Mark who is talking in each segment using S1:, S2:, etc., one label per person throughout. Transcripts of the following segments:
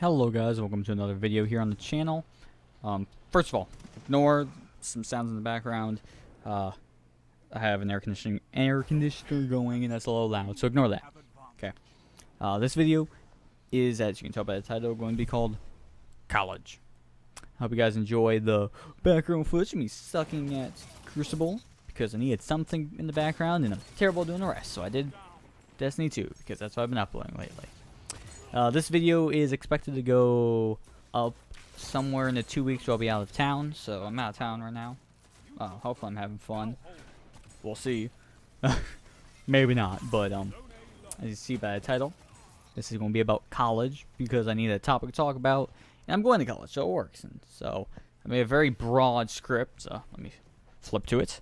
S1: Hello guys, welcome to another video here on the channel. First of all, ignore some sounds in the background. I have an air conditioner going and that's a little loud, so ignore that. Okay. This video is, as you can tell by the title, going to be called College. I hope you guys enjoy the background footage of me sucking at Crucible, because I needed something in the background and I'm terrible doing the rest, so I did Destiny 2, because that's what I've been uploading lately. This video is expected to go up somewhere in the 2 weeks where I'll be out of town, so I'm out of town right now. Hopefully I'm having fun. We'll see. Maybe not, but as you see by the title, this is going to be about college, because I need a topic to talk about, and I'm going to college, so it works. And so I made a very broad script, so let me flip to it.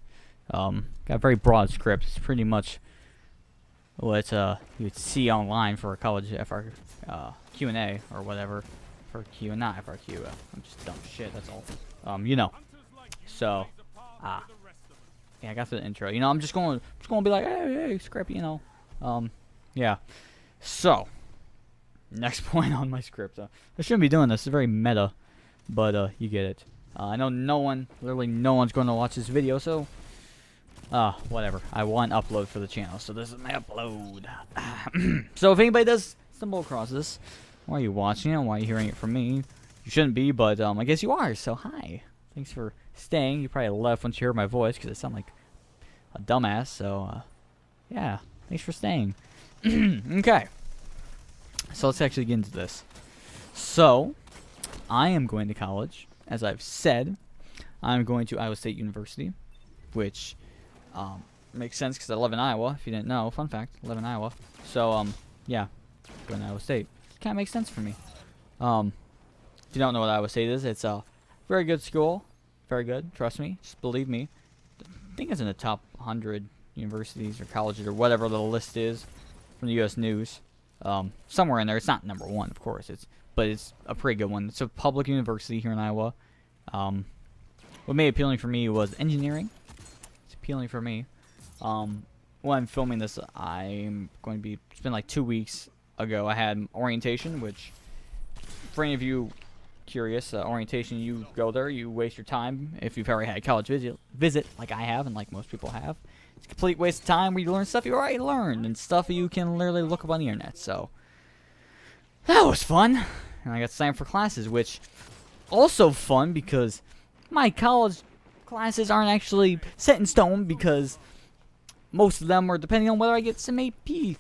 S1: Got a very broad script. It's pretty much what you would see online for a college Q&A or whatever. For Q, not FRQ. I'm just dumb shit, that's all. You know. So, yeah, I got the intro. You know, I'm just going to be like, hey, script, you know. Yeah. So, next point on my script. I shouldn't be doing this. It's very meta, but you get it. I know literally no one's going to watch this video, so whatever. I want upload for the channel, so this is my upload. So if anybody does stumble across this, why are you watching it? Why are you hearing it from me? You shouldn't be, but I guess you are, so hi. Thanks for staying. You probably left once you heard my voice, because I sound like a dumbass, so yeah, thanks for staying. Okay, so let's actually get into this. So, I am going to college, as I've said. I'm going to Iowa State University, which makes sense because I live in Iowa. If you didn't know, fun fact, I live in Iowa. So yeah, going to Iowa State kind of makes sense for me. If you don't know what Iowa State is, it's a very good school, very good. Trust me, just believe me. I think it's in the top 100 universities or colleges or whatever the list is from the U.S. News. Somewhere in there. It's not number one, of course. But it's a pretty good one. It's a public university here in Iowa. What made it appealing for me was engineering. Appealing for me. When I'm filming this, I'm going to it's been like 2 weeks ago. I had orientation, which, for any of you curious, orientation, you go there, you waste your time. If you've ever had a college visit like I have, and like most people have, it's a complete waste of time where you learn stuff you already learned and stuff you can literally look up on the internet. So that was fun, and I got signed for classes, which also fun because my college classes aren't actually set in stone, because most of them are depending on whether I get some AP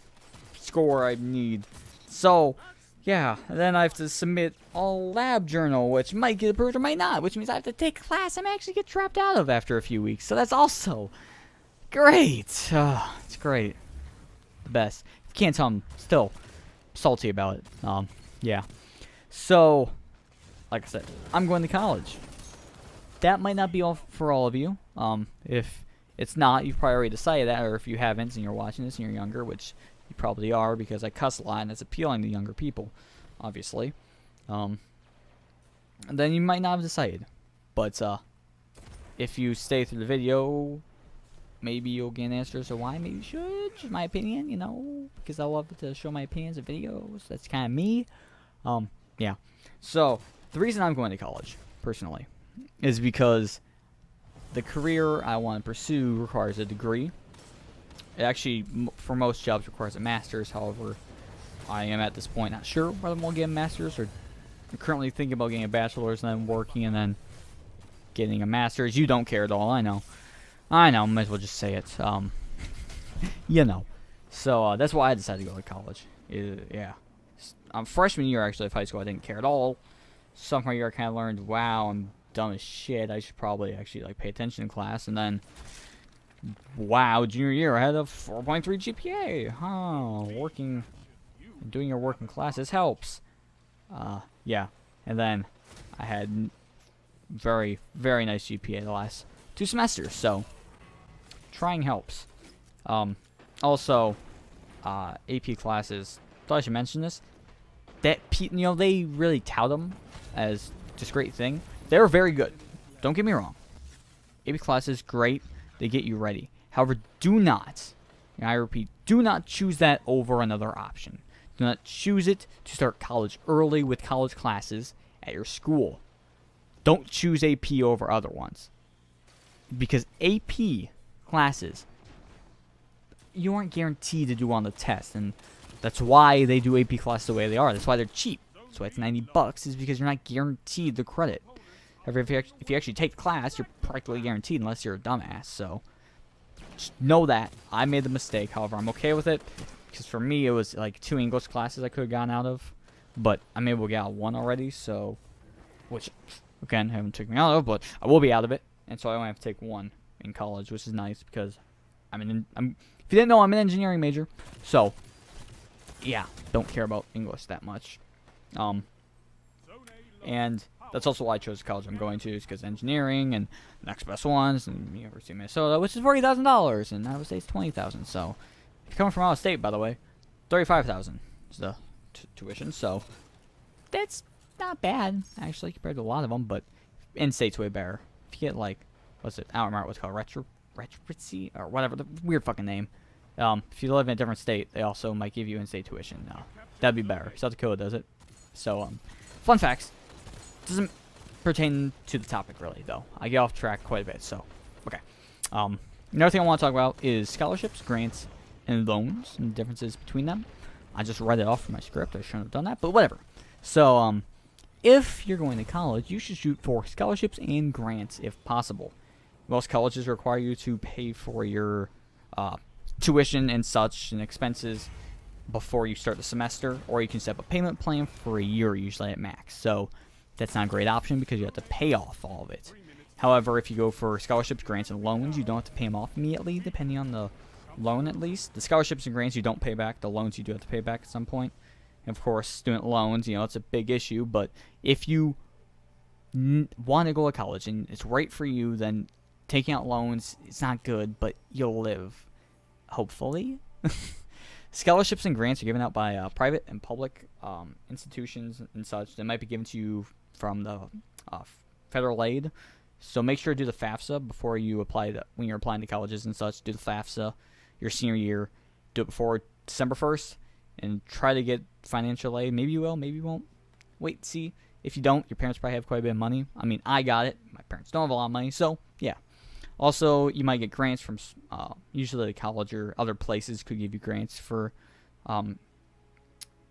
S1: score I need. So, yeah, then I have to submit a lab journal, which might get approved or might not, which means I have to take a class I may actually get dropped out of after a few weeks. So that's also great. It's great. The best. If you can't tell, I'm still salty about it. Yeah. So, like I said, I'm going to college. That might not be all for all of you. If it's not, you've probably already decided that, or if you haven't and you're watching this and you're younger, which you probably are, because I cuss a lot and it's appealing to younger people, obviously. Then you might not have decided. But if you stay through the video, maybe you'll get an answer as to why maybe you should. Just my opinion, you know, because I love to show my opinions in videos. That's kind of me. Yeah. So, the reason I'm going to college, personally, is because the career I want to pursue requires a degree. It actually, for most jobs, requires a master's. However, I am at this point not sure whether I'm going to get a master's, or I'm currently thinking about getting a bachelor's and then working and then getting a master's. You don't care at all, I know. Might as well just say it. You know. So, that's why I decided to go to college. Yeah. Freshman year, actually, of high school, I didn't care at all. Sophomore year, I kind of learned, wow, I'm dumb as shit. I should probably actually like pay attention in class. And then, wow, junior year, I had a 4.3 GPA. Doing your work in classes helps. Yeah. And then I had very, very nice GPA the last 2 semesters. So, trying helps. Also, AP classes. Thought I should mention this. That they really tout them as just great thing. They're very good. Don't get me wrong. AP classes, great. They get you ready. However, do not, and I repeat, do not choose that over another option. Do not choose it to start college early with college classes at your school. Don't choose AP over other ones. Because AP classes, you aren't guaranteed to do on the test. And that's why they do AP classes the way they are. That's why they're cheap. That's why it's $90, is because you're not guaranteed the credit. If you actually take the class, you're practically guaranteed unless you're a dumbass. So just know that. I made the mistake. However, I'm okay with it. Because for me, it was like 2 English classes I could have gotten out of. But I'm able to get out 1 already. So, which, again, haven't taken me out of. But I will be out of it. And so I only have to take 1 in college, which is nice. Because if you didn't know, I'm an engineering major. So, yeah, don't care about English that much. And that's also why I chose the college I'm going to, is because engineering and next best ones and University of Minnesota, which is $40,000, and out of state's $20,000. So, if you're coming from out of state, by the way, $35,000 is the tuition. So, that's not bad actually compared to a lot of them, but in state's way better. If you get like, what's it? I don't remember what it's called, retrocity or whatever, the weird fucking name. If you live in a different state, they also might give you in-state tuition. No, that'd be better. South Dakota does it. So, fun facts. Doesn't pertain to the topic really, though. I get off track quite a bit. So, okay. Another thing I want to talk about is scholarships, grants, and loans, and the differences between them. I just read it off from my script. I shouldn't have done that, but whatever. So, if you're going to college, you should shoot for scholarships and grants if possible. Most colleges require you to pay for your tuition and such and expenses before you start the semester, or you can set up a payment plan for a year, usually at max. So that's not a great option because you have to pay off all of it. However, if you go for scholarships, grants, and loans, you don't have to pay them off immediately, depending on the loan at least. The scholarships and grants you don't pay back. The loans you do have to pay back at some point. And of course, student loans, it's a big issue. But if you want to go to college and it's right for you, then taking out loans, it's not good, but you'll live, hopefully. Scholarships and grants are given out by private and public institutions and such. They might be given to you from the federal aid. So make sure to do the FAFSA before you apply when you're applying to colleges and such. Do the FAFSA your senior year. Do it before December 1st and try to get financial aid. Maybe you will, maybe you won't. Wait and see. If you don't, your parents probably have quite a bit of money. I mean, I got it. My parents don't have a lot of money, so yeah. Also, you might get grants from usually the college or other places could give you grants for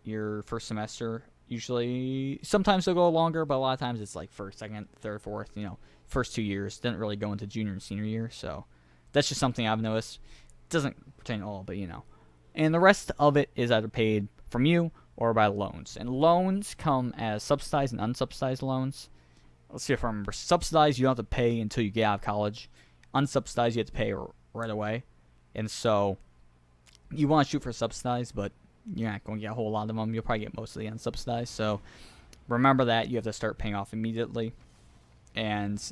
S1: your first semester. Usually, sometimes they'll go longer, but a lot of times it's like first, second, third, fourth, first 2 years. Didn't really go into junior and senior year, so that's just something I've noticed. It doesn't pertain to all, but And the rest of it is either paid from you or by loans. And loans come as subsidized and unsubsidized loans. Let's see if I remember. Subsidized, you don't have to pay until you get out of college. Unsubsidized, you have to pay right away. And so, you want to shoot for subsidized, but you're not going to get a whole lot of them. You'll probably get mostly unsubsidized. So, remember that. You have to start paying off immediately. And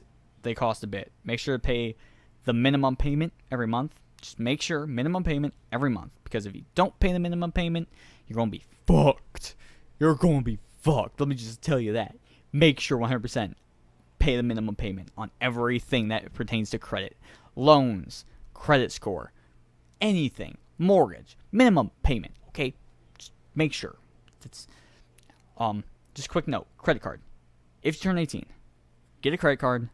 S1: they cost a bit. Make sure to pay the minimum payment every month. Just make sure, minimum payment every month. Because if you don't pay the minimum payment, you're going to be fucked. You're going to be fucked. Let me just tell you that. Make sure 100% pay the minimum payment on everything that pertains to credit. Loans, credit score, anything, mortgage, minimum payment, okay? Just make sure. It's just quick note, credit card. If you turn 18, get a credit card,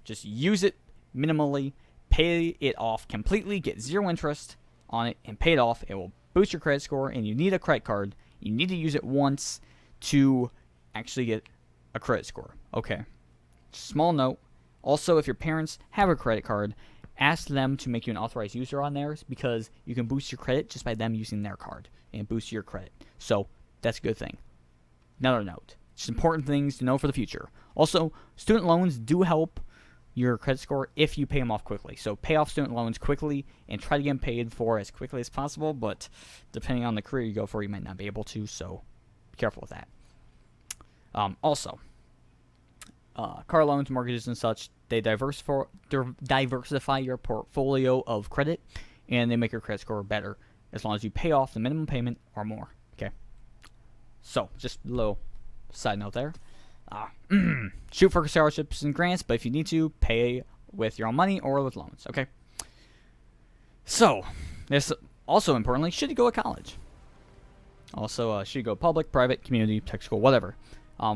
S1: just use it minimally, pay it off completely, get 0 interest on it, and pay it off. It will boost your credit score, and you need a credit card. You need to use it once to actually get a credit score, okay? Small note, also if your parents have a credit card, ask them to make you an authorized user on theirs because you can boost your credit just by them using their card and boost your credit. So that's a good thing. Another note, just important things to know for the future. Also, student loans do help your credit score if you pay them off quickly. So pay off student loans quickly and try to get them paid for as quickly as possible, but depending on the career you go for, you might not be able to, so be careful with that. Also, car loans, mortgages, and such, they diversify your portfolio of credit, and they make your credit score better as long as you pay off the minimum payment or more. Okay. So, just a little side note there. Shoot for scholarships and grants, but if you need to, pay with your own money or with loans. Okay. So, this also importantly, should you go to college? Also, should you go public, private, community, tech school, whatever.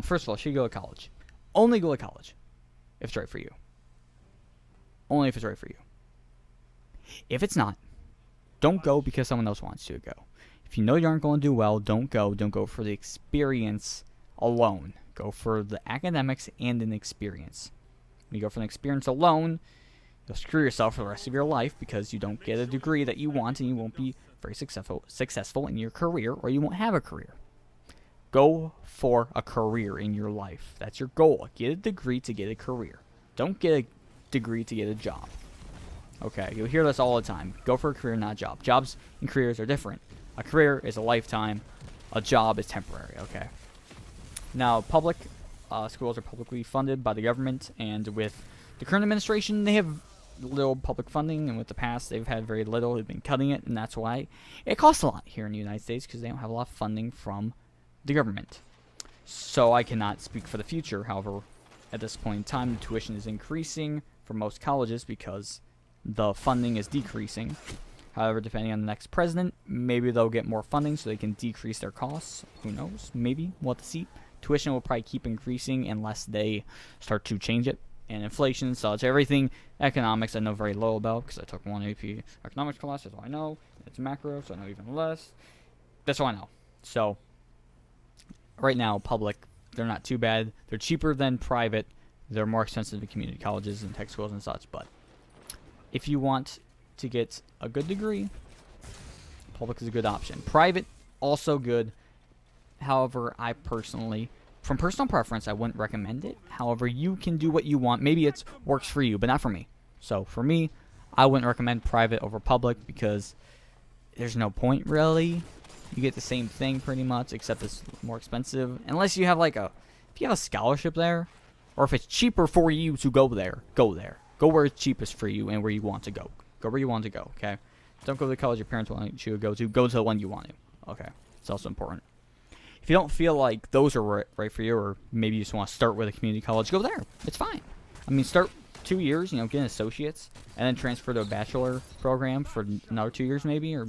S1: First of all, should you go to college? Only go to college if it's right for you. Only if it's right for you. If it's not, don't go because someone else wants you to go. If you know you aren't going to do well, don't go. Don't go for the experience alone. Go for the academics and an experience. When you go for an experience alone, you'll screw yourself for the rest of your life because you don't get a degree that you want and you won't be very successful in your career, or you won't have a career. Go for a career in your life. That's your goal. Get a degree to get a career. Don't get a degree to get a job. Okay, you'll hear this all the time. Go for a career, not a job. Jobs and careers are different. A career is a lifetime. A job is temporary, okay? Now, public schools are publicly funded by the government, and with the current administration, they have little public funding, and with the past, they've had very little. They've been cutting it, and that's why it costs a lot here in the United States, because they don't have a lot of funding from the government. So I cannot speak for the future. However, at this point in time, the tuition is increasing for most colleges because the funding is decreasing. However, depending on the next president, maybe they'll get more funding so they can decrease their costs. Who knows? Maybe. We'll have to see. Tuition will probably keep increasing unless they start to change it. And inflation and such. Everything economics I know very little about because I took one AP economics class. That's all I know. It's macro, so I know even less. That's all I know. So, right now, public, they're not too bad. They're cheaper than private. They're more expensive than community colleges and tech schools and such. But if you want to get a good degree, public is a good option. Private, also good. However, I personally, from personal preference, I wouldn't recommend it. However, you can do what you want. Maybe it works for you, but not for me. So, for me, I wouldn't recommend private over public because there's no point, really. You get the same thing pretty much, except it's more expensive. Unless you have if you have a scholarship there, or if it's cheaper for you to go there, go there. Go where it's cheapest for you and where you want to go. Go where you want to go, okay? Don't go to the college your parents want you to go to. Go to the one you want to, okay? It's also important. If you don't feel like those are right for you, or maybe you just want to start with a community college, go there. It's fine. I mean, start 2 years, get an associate's, and then transfer to a bachelor program for another 2 years maybe, or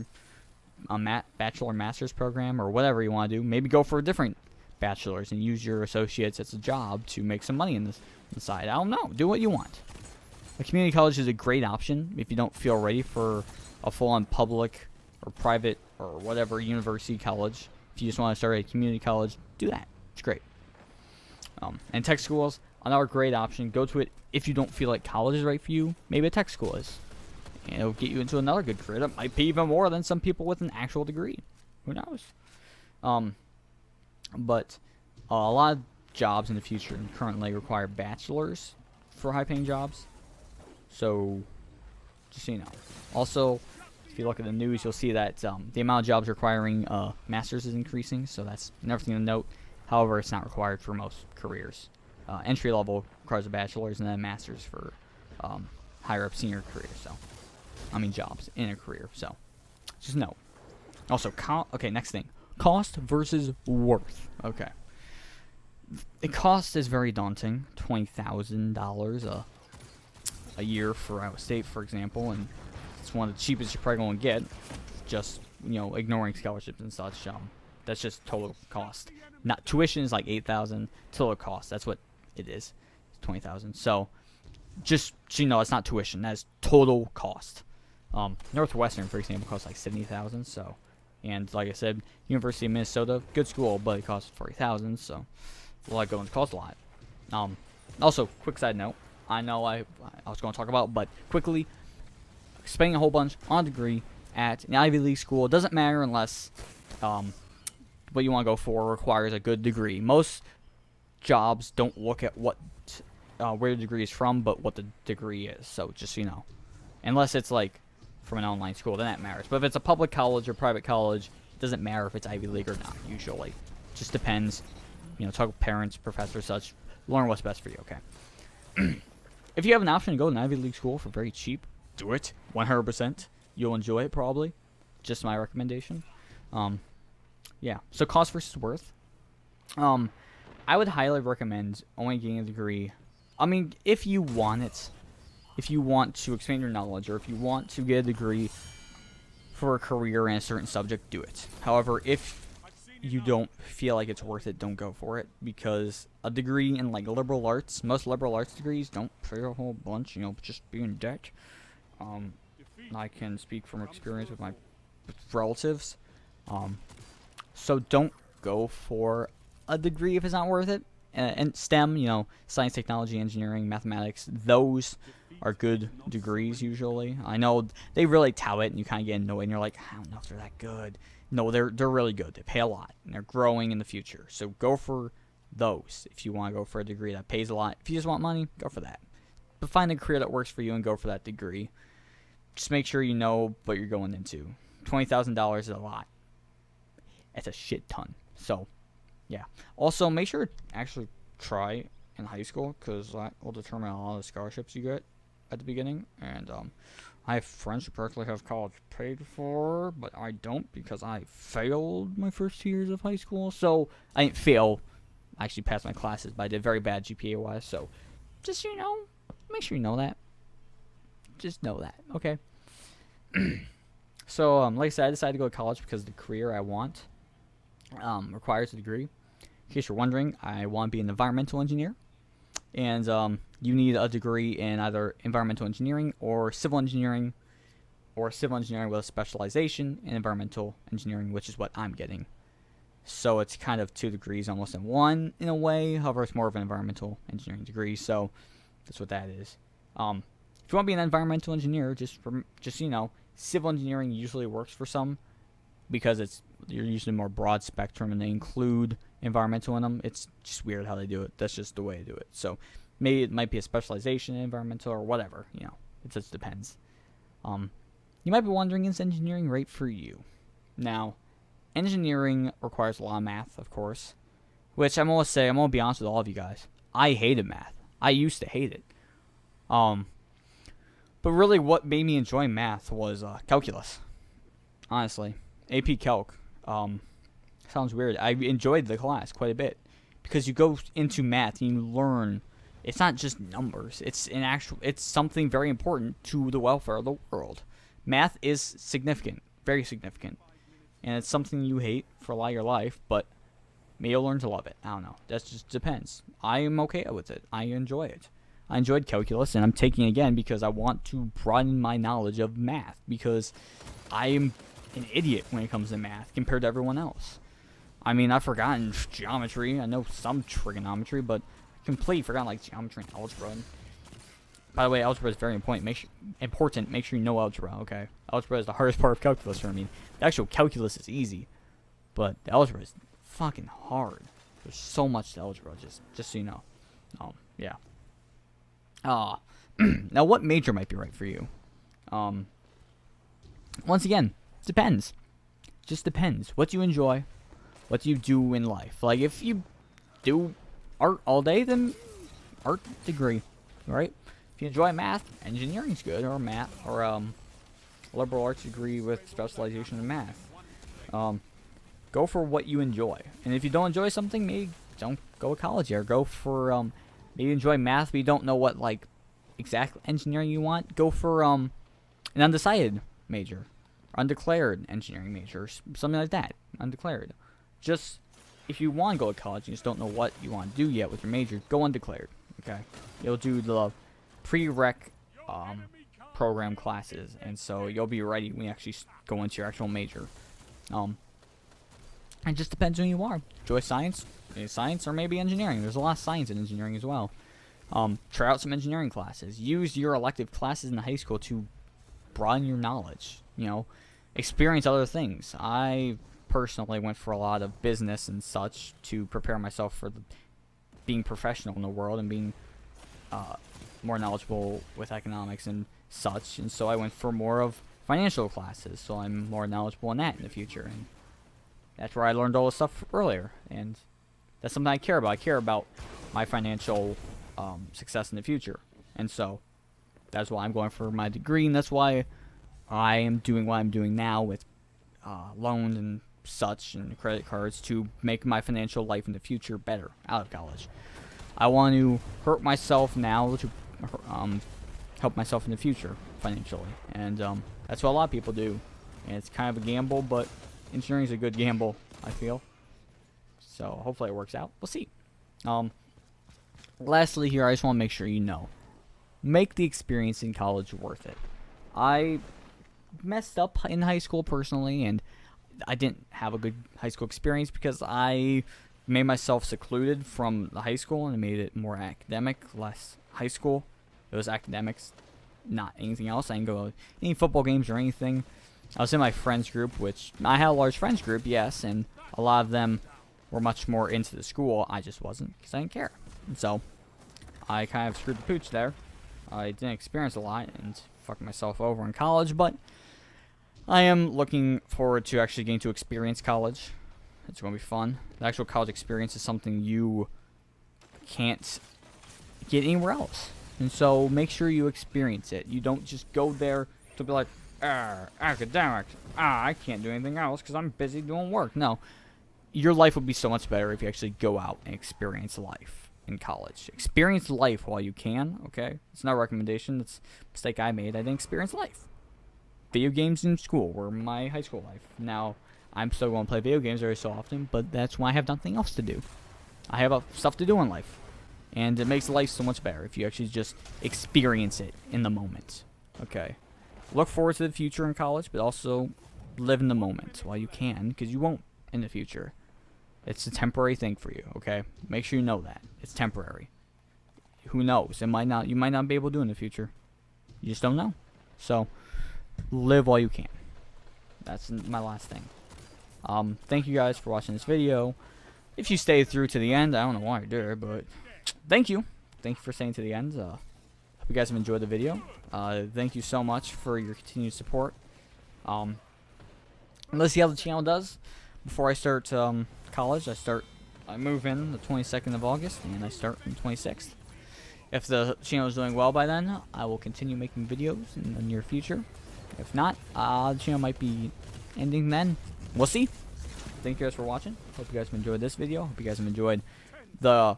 S1: a bachelor master's program, or whatever you want to do. Maybe go for a different bachelor's and use your associates as a job to make some money in the side. I don't know. Do what you want. A community college is a great option if you don't feel ready for a full-on public or private or whatever university college. If you just want to start a community college, do that. It's great. And tech schools, another great option. Go to it if you don't feel like college is right for you. Maybe a tech school is. And it'll get you into another good career that might pay even more than some people with an actual degree. Who knows? But a lot of jobs in the future currently require bachelors for high-paying jobs. So, just so you know. Also, if you look at the news, you'll see that the amount of jobs requiring masters is increasing. So that's another thing to note. However, it's not required for most careers. Entry level requires a bachelor's and then a master's for higher up senior careers. So, jobs in a career. So, just note. Also, okay, next thing. Cost versus worth. Okay. The cost is very daunting. $20,000 a year for Iowa State, for example, and it's one of the cheapest you're probably going to get, just, ignoring scholarships and such. That's just total cost. Not tuition is like $8,000. Total cost, that's what it is. It's $20,000. So, just so you know, it's not tuition. That's total cost. Northwestern, for example, costs like $70,000. So, and like I said, University of Minnesota, good school, but it costs $40,000. So, a lot going to cost a lot. Also, quick side note. I know I was going to talk about, but quickly, spending a whole bunch on a degree at an Ivy League school doesn't matter unless what you want to go for requires a good degree. Most jobs don't look at where the degree is from, but what the degree is. So just so you know, unless it's like from an online school, then that matters. But if it's a public college or private college, it doesn't matter if it's Ivy League or not. Usually, it just depends. Talk with parents, professors, such. Learn what's best for you. Okay. If you have an option to go to an Ivy League school for very cheap, do it. 100%. You'll enjoy it, probably. Just my recommendation. Yeah. So, cost versus worth. I would highly recommend only getting a degree. If you want it. If you want to expand your knowledge, or if you want to get a degree for a career in a certain subject, do it. However, if you don't feel like it's worth it, don't go for it, because a degree in like liberal arts, most liberal arts degrees don't pay a whole bunch, you know, just be in debt. I can speak from experience with my relatives. So don't go for a degree if it's not worth it. And STEM, you know, science, technology, engineering, mathematics, those are good degrees usually. I know they really tout it, and you kind of get annoyed, and you're like, I don't know if they're that good. No, they're really good. They pay a lot, and they're growing in the future. So go for those if you want to go for a degree that pays a lot. If you just want money, go for that. But find a career that works for you and go for that degree. Just make sure you know what you're going into. $20,000 is a lot. It's a shit ton. So, yeah. Also, make sure to actually try in high school, because that will determine a lot of the scholarships you get at the beginning. And I have friends who practically have college paid for, but I don't, because I failed my first 2 years of high school. So, I didn't fail. I actually passed my classes, but I did very bad GPA-wise. So, just, you know, make sure you know that. Just know that, okay? So, like I said, I decided to go to college because the career I want requires a degree. In case you're wondering, I want to be an environmental engineer. And you need a degree in either environmental engineering or civil engineering with a specialization in environmental engineering, which is what I'm getting. So it's kind of 2 degrees almost in one in a way. However, it's more of an environmental engineering degree, so that's what that is. If you want to be an environmental engineer, just you know, civil engineering usually works for some because you're usually more broad spectrum and they include environmental in them. It's just weird how they do it. That's just the way to do it. So maybe it might be a specialization in environmental or whatever. You know, it just depends. You might be wondering, is engineering right for you? Now, engineering requires a lot of math, of course, which I'm going to be honest with all of you guys. I hated math. I used to hate it. But really what made me enjoy math was calculus. Honestly. AP Calc. Sounds weird. I enjoyed the class quite a bit. Because you go into math and you learn. It's not just numbers. It's something very important to the welfare of the world. Math is significant. Very significant. And it's something you hate for a lot of your life, but maybe you'll learn to love it. I don't know. That just depends. I am okay with it. I enjoy it. I enjoyed calculus, and I'm taking it again because I want to broaden my knowledge of math, because I am an idiot when it comes to math compared to everyone else. I mean, I've forgotten geometry. I know some trigonometry, but completely forgotten like geometry and algebra. And by the way, algebra is very important. Make sure you know algebra, okay? Algebra is the hardest part of calculus for me. The actual calculus is easy, but the algebra is fucking hard. There's so much to algebra, just so you know. Yeah. Now what major might be right for you? Once again, depends. Just depends. What do you enjoy? What do you do in life? Like, if you do art all day, then art degree, right? If you enjoy math, engineering's good, or math, or liberal arts degree with specialization in math. Go for what you enjoy. And if you don't enjoy something, maybe don't go to college, or go for maybe enjoy math, but you don't know what like exact engineering you want. Go for an undecided major, undeclared engineering major, something like that. Undeclared. Just if you want to go to college and you just don't know what you want to do yet with your major, go undeclared. Okay, you'll do the prereq program classes, and so you'll be ready when you actually go into your actual major. It just depends on who you are. Enjoy science, or maybe engineering. There's a lot of science in engineering as well. Try out some engineering classes. Use your elective classes in high school to broaden your knowledge. You know, experience other things. I personally went for a lot of business and such to prepare myself for being professional in the world and being more knowledgeable with economics and such. And so I went for more of financial classes, so I'm more knowledgeable in that in the future. And that's where I learned all this stuff earlier, and that's something I care about. I care about my financial success in the future, and so that's why I'm going for my degree, and that's why I am doing what I'm doing now with loans and such and credit cards to make my financial life in the future better out of college. I want to hurt myself now to help myself in the future financially, and that's what a lot of people do, and it's kind of a gamble, but engineering is a good gamble, I feel. So hopefully it works out. We'll see. Lastly here, I just want to make sure you know. Make the experience in college worth it. I messed up in high school personally, and I didn't have a good high school experience because I made myself secluded from the high school and made it more academic, less high school. It was academics, not anything else. I didn't go to any football games or anything. I was in my friends group, which I had a large friends group, yes, and a lot of them were much more into the school. I just wasn't because I didn't care. And so I kind of screwed the pooch there. I didn't experience a lot and fucked myself over in college, but I am looking forward to actually getting to experience college. It's going to be fun. The actual college experience is something you can't get anywhere else. And so make sure you experience it. You don't just go there to be like, academics. I can't do anything else because I'm busy doing work. No. Your life would be so much better if you actually go out and experience life in college. Experience life while you can, okay? It's not a recommendation. It's a mistake I made. I didn't experience life. Video games in school were my high school life. Now, I'm still going to play video games every so often, but that's why I have nothing else to do. I have stuff to do in life. And it makes life so much better if you actually just experience it in the moment. Okay? Look forward to the future in college, but also live in the moment while you can, because you won't in the future. It's a temporary thing for you, okay? Make sure you know that. It's temporary. Who knows? You might not be able to do it in the future. You just don't know. So, live while you can. That's my last thing. Thank you guys for watching this video. If you stayed through to the end, I don't know why you did, but thank you. Thank you for staying to the end. Hope you guys have enjoyed the video. Thank you so much for your continued support. Let's see how the channel does. Before I start college, I move in the 22nd of August, and I start on the 26th. If the channel is doing well by then, I will continue making videos in the near future. If not, the channel might be ending then. We'll see. Thank you guys for watching. Hope you guys have enjoyed this video. Hope you guys have enjoyed the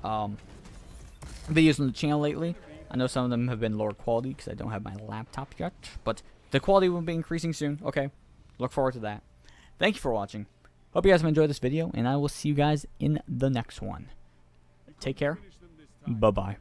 S1: videos on the channel lately. I know some of them have been lower quality because I don't have my laptop yet, but the quality will be increasing soon. Okay, look forward to that. Thank you for watching. Hope you guys have enjoyed this video, and I will see you guys in the next one. Take care. Bye-bye.